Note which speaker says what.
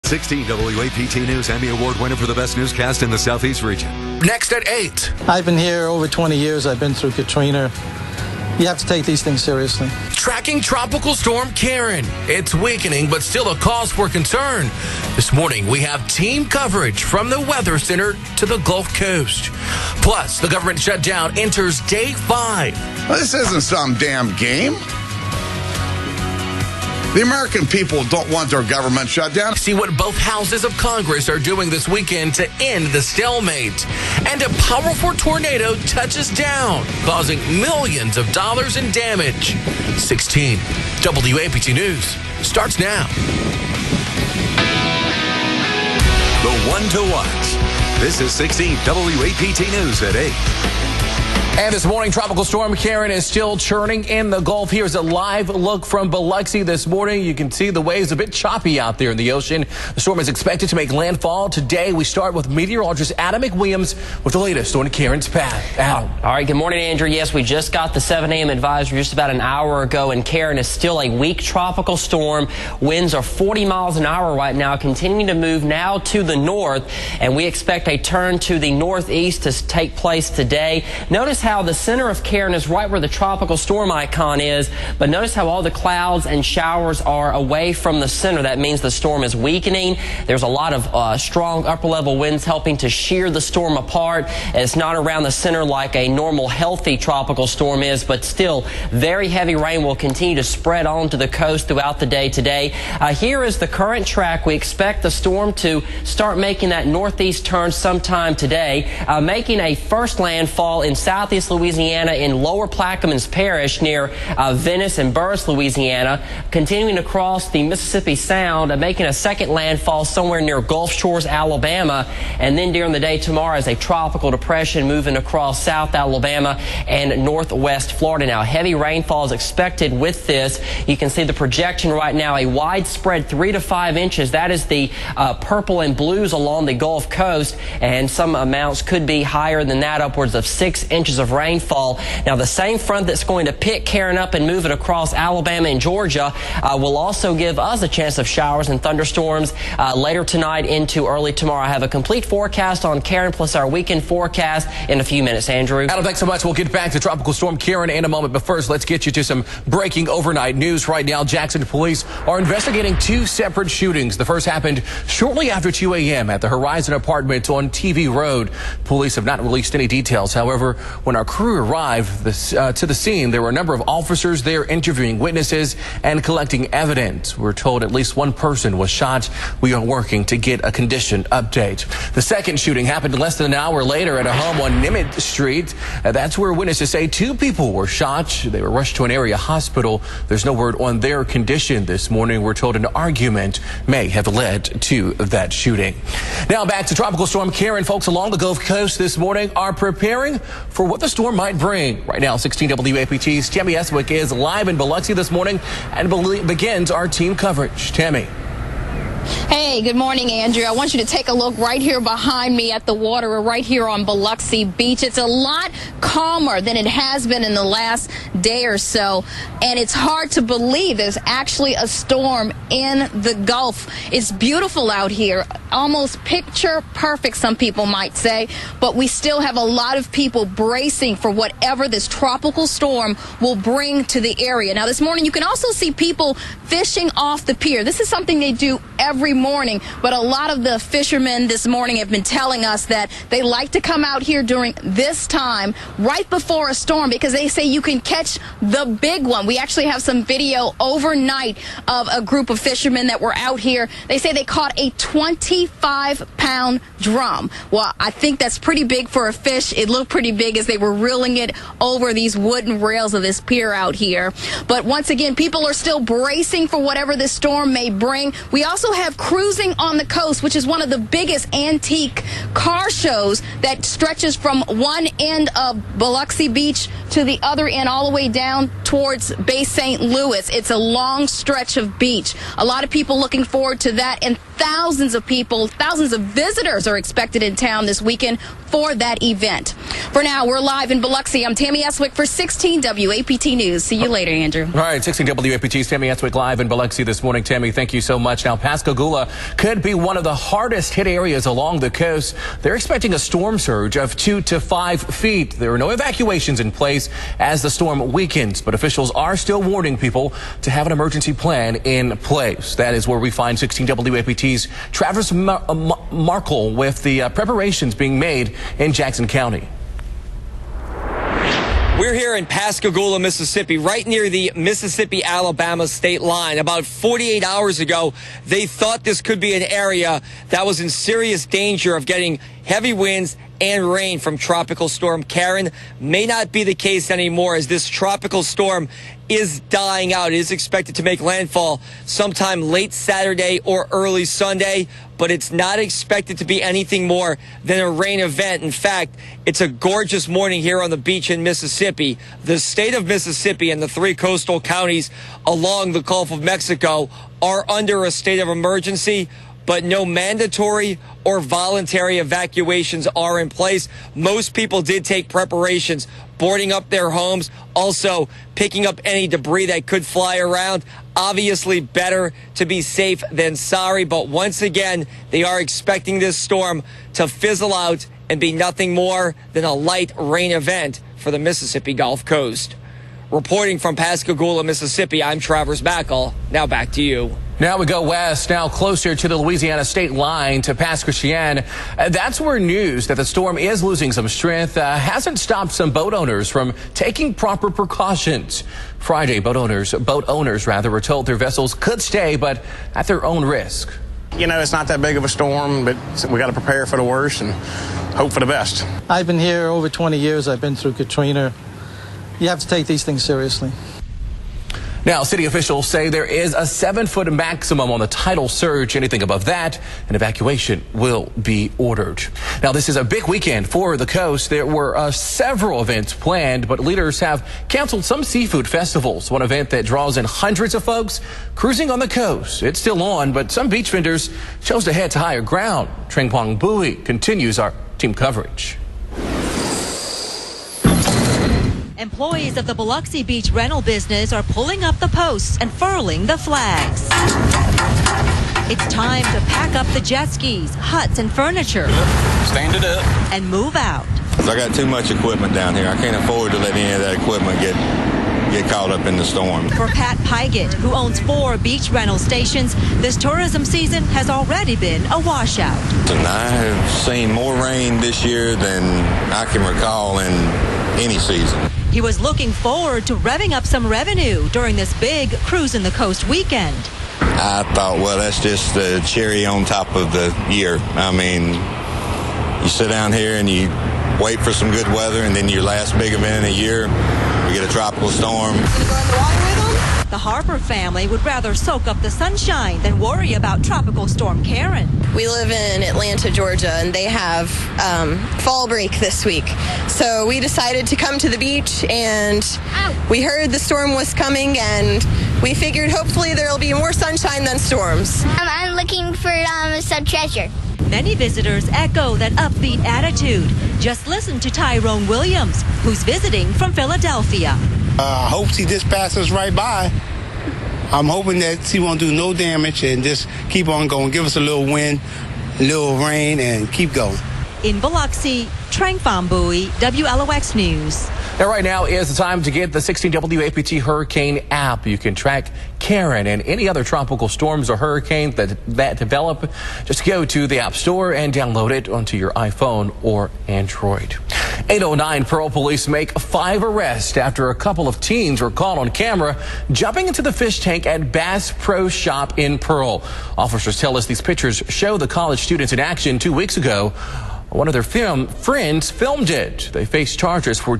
Speaker 1: 16 WAPT News Emmy Award winner for the best newscast in the Southeast region.
Speaker 2: Next at 8.
Speaker 3: I've been here over 20 years. I've been through Katrina. You have to take these things seriously.
Speaker 2: Tracking Tropical Storm Karen. It's weakening, but still a cause for concern. This morning, we have team coverage from the Weather Center to the Gulf Coast. Plus, the government shutdown enters day 5.
Speaker 4: Well, this isn't some damn game. The American people don't want their government shut down.
Speaker 2: See what both houses of Congress are doing this weekend to end the stalemate. And a powerful tornado touches down, causing millions of dollars in damage. 16 WAPT News starts now.
Speaker 1: The one to watch. This is 16 WAPT News at 8.
Speaker 2: And this morning, Tropical Storm Karen is still churning in the Gulf. Here's a live look from Biloxi this morning. You can see the waves a bit choppy out there in the ocean. The storm is expected to make landfall today. We start with meteorologist Adam McWilliams with the latest on Karen's path. Adam.
Speaker 5: All right, good morning, Andrew. Yes, we just got the 7 a.m. advisory just about an hour ago, and Karen is still a weak tropical storm. Winds are 40 miles an hour right now, continuing to move now to the north, and we expect a turn to the northeast to take place today. Notice how the center of Karen is right where the tropical storm icon is, but notice how all the clouds and showers are away from the center. That means the storm is weakening. There's a lot of strong upper level winds helping to shear the storm apart. It's not around the center like a normal healthy tropical storm is, but still very heavy rain will continue to spread onto the coast throughout the day today. Here is the current track. We expect the storm to start making that northeast turn sometime today, making a first landfall in southeast Louisiana in Lower Plaquemines Parish near Venice and Burris, Louisiana, continuing across the Mississippi Sound, making a second landfall somewhere near Gulf Shores, Alabama, and then during the day tomorrow as a tropical depression moving across South Alabama and northwest Florida. Now, heavy rainfall is expected with this. You can see the projection right now, a widespread 3 to 5 inches. That is the purple and blues along the Gulf Coast, and some amounts could be higher than that, upwards of 6 inches of rainfall. Now, the same front that's going to pick Karen up and move it across Alabama and Georgia will also give us a chance of showers and thunderstorms later tonight into early tomorrow. I have a complete forecast on Karen plus our weekend forecast in a few minutes. Andrew.
Speaker 2: Adam, thanks so much. We'll get back to Tropical Storm Karen in a moment, but first, let's get you to some breaking overnight news. Right now, Jackson police are investigating 2 separate shootings. The first happened shortly after 2 a.m. at the Horizon Apartment on TV Road. Police have not released any details. However, when our crew arrived to the scene, there were a number of officers there interviewing witnesses and collecting evidence. We're told at least one person was shot. We are working to get a condition update. The second shooting happened less than an hour later at a home on Nimitz Street. That's where witnesses say 2 people were shot. They were rushed to an area hospital. There's no word on their condition this morning. We're told an argument may have led to that shooting. Now back to Tropical Storm Karen. Folks along the Gulf Coast this morning are preparing for what the storm might bring. Right now, 16 WAPT's Tammy Eswick is live in Biloxi this morning and begins our team coverage. Tammy.
Speaker 6: Hey, good morning, Andrew. I want you to take a look right here behind me at the water. We're right here on Biloxi Beach. It's a lot calmer than it has been in the last day or so, and it's hard to believe there's actually a storm in the Gulf. It's beautiful out here, almost picture perfect, some people might say, but we still have a lot of people bracing for whatever this tropical storm will bring to the area. Now, this morning you can also see people fishing off the pier. This is something they do every morning, but a lot of the fishermen this morning have been telling us that they like to come out here during this time right before a storm because they say you can catch the big one. We actually have some video overnight of a group of fishermen that were out here. They say they caught a 25-pound drum. Well, I think that's pretty big for a fish. It looked pretty big as they were reeling it over these wooden rails of this pier out here. But once again, people are still bracing for whatever this storm may bring. We also have Cruising on the Coast, which is one of the biggest antique car shows that stretches from one end of Biloxi Beach to the other end, all the way down towards Bay St. Louis. It's a long stretch of beach. A lot of people looking forward to that, and thousands of people, thousands of visitors are expected in town this weekend for that event. For now, we're live in Biloxi. I'm Tammy Eswick for 16 WAPT News. See you later, Andrew.
Speaker 2: All right, 16 WAPT's Tammy Eswick live in Biloxi this morning. Tammy, thank you so much. Now, Pascagoula could be one of the hardest hit areas along the coast. They're expecting a storm surge of 2 to 5 feet. There are no evacuations in place as the storm weakens, but officials are still warning people to have an emergency plan in place. That is where we find 16 WAPT's Travis Markle with the preparations being made in Jackson County.
Speaker 7: We're here in Pascagoula, Mississippi, right near the Mississippi-Alabama state line. About 48 hours ago, they thought this could be an area that was in serious danger of getting heavy winds and rain from Tropical Storm Karen. May not be the case anymore as this tropical storm is dying out. It is expected to make landfall sometime late Saturday or early Sunday, but it's not expected to be anything more than a rain event. In fact, it's a gorgeous morning here on the beach in Mississippi. The state of Mississippi and the 3 coastal counties along the Gulf of Mexico are under a state of emergency, but no mandatory or voluntary evacuations are in place. Most people did take preparations, boarding up their homes, also picking up any debris that could fly around. Obviously better to be safe than sorry, but once again, they are expecting this storm to fizzle out and be nothing more than a light rain event for the Mississippi Gulf Coast. Reporting from Pascagoula, Mississippi, I'm Travis Markle. Now back to you.
Speaker 2: Now we go west, now closer to the Louisiana state line to Pass Christian. That's where news that the storm is losing some strength hasn't stopped some boat owners from taking proper precautions. Friday, boat owners were told their vessels could stay, but at their own risk.
Speaker 8: You know, it's not that big of a storm, but we got to prepare for the worst and hope for the best.
Speaker 3: I've been here over 20 years. I've been through Katrina. You have to take these things seriously.
Speaker 2: Now, city officials say there is a 7-foot maximum on the tidal surge. Anything above that, an evacuation will be ordered. Now, this is a big weekend for the coast. There were several events planned, but leaders have canceled some seafood festivals. One event that draws in hundreds of folks cruising on the coast. It's still on, but some beach vendors chose to head to higher ground. Trang Quang Bui continues our team coverage.
Speaker 9: Employees of the Biloxi Beach rental business are pulling up the posts and furling the flags. It's time to pack up the jet skis, huts, and furniture.
Speaker 8: Stand it up.
Speaker 9: And move out.
Speaker 10: I got too much equipment down here. I can't afford to let any of that equipment get caught up in the storm.
Speaker 9: For Pat Pygott, who owns 4 beach rental stations, this tourism season has already been a washout.
Speaker 10: And I have seen more rain this year than I can recall in any season.
Speaker 9: He was looking forward to revving up some revenue during this big Cruise in the Coast weekend.
Speaker 10: I thought, well, that's just the cherry on top of the year. I mean, you sit down here and you wait for some good weather, and then your last big event of the year, we get a tropical storm.
Speaker 9: The Harper family would rather soak up the sunshine than worry about Tropical Storm Karen.
Speaker 11: We live in Atlanta, Georgia, and they have fall break this week. So we decided to come to the beach, and we heard the storm was coming, and we figured hopefully there'll be more sunshine than storms.
Speaker 12: I'm looking for some treasure.
Speaker 9: Many visitors echo that upbeat attitude. Just listen to Tyrone Williams, who's visiting from Philadelphia.
Speaker 13: I hope she just passes right by. I'm hoping that she won't do no damage and just keep on going. Give us a little wind, a little rain, and keep going.
Speaker 9: In Biloxi, Trang Quang Bui, WLOX News.
Speaker 2: Now, right now is the time to get the 16 WAPT Hurricane app. You can track Karen and any other tropical storms or hurricanes that develop. Just go to the App Store and download it onto your iPhone or Android. 809 Pearl police make 5 arrests after a couple of teens were caught on camera jumping into the fish tank at Bass Pro Shop in Pearl. Officers tell us these pictures show the college students in action 2 weeks ago. One of their friends filmed it. They face charges for